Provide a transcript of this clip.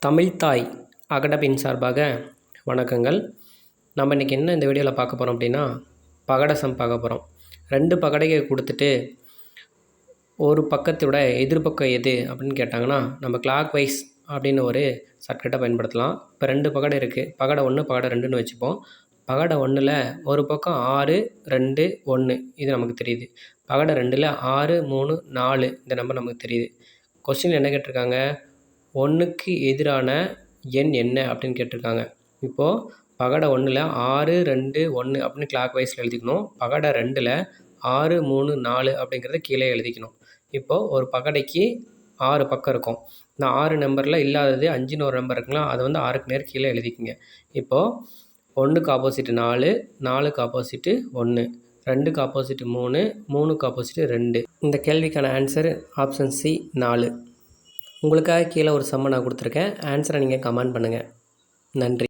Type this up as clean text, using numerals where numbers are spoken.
தமிழ்த்தாய் அகாடமியின் சார்பாக வணக்கங்கள். நம்ம இன்றைக்கி என்ன இந்த வீடியோவில் பார்க்க போகிறோம் அப்படின்னா, பகடை சம் பார்க்க போகிறோம். 2 பகடையை கொடுத்துட்டு ஒரு பக்கத்தோட எதிர்பக்கம் எது அப்படின்னு கேட்டாங்கன்னா, நம்ம கிளாக் வைஸ் அப்படின்னு ஒரு சர்க்கியூட்டை பயன்படுத்தலாம். இப்போ 2 பகடை இருக்குது. பகடை 1 பகடை 2ன்னு வச்சுப்போம். பகடை 1ல் ஒரு பக்கம் 6 2 1 இது நமக்கு தெரியுது. பகடை 2ல் 6 3 4 இந்த நம்பர் நமக்கு தெரியுது. கொஸ்டின் என்ன கேட்டிருக்காங்க, 1க்கு எதிரான எண் என்ன அப்படின்னு கேட்டிருக்காங்க. இப்போது பகடை 1ல் 6 2 1 அப்படின்னு கிளாக் வைஸில் எழுதிக்கணும். பகடை 2ல் 6 3 4 அப்படிங்கிறத கீழே எழுதிக்கணும். இப்போது ஒரு பகடைக்கு 6 பக்கம் இருக்கும். இந்த 6 நம்பரில் இல்லாதது 5ன்னு ஒரு நம்பர் இருக்குங்களா, அதை வந்து 6க்கு நேர் கீழே எழுதிக்கிங்க. இப்போது 1க்கு ஆப்போசிட்டு 4, 4க்கு ஆப்போசிட்டு 1, 2க்கு ஆப்போசிட்டு 3, 3க்கு ஆப்போசிட்டு 2. இந்த கேள்விக்கான ஆன்சர் ஆப்ஷன் சி 4. உங்களுக்காக கீழே ஒரு சம்மை நான் கொடுத்துருக்கேன். ஆன்சரை நீங்கள் கமெண்ட் பண்ணுங்கள். நன்றி.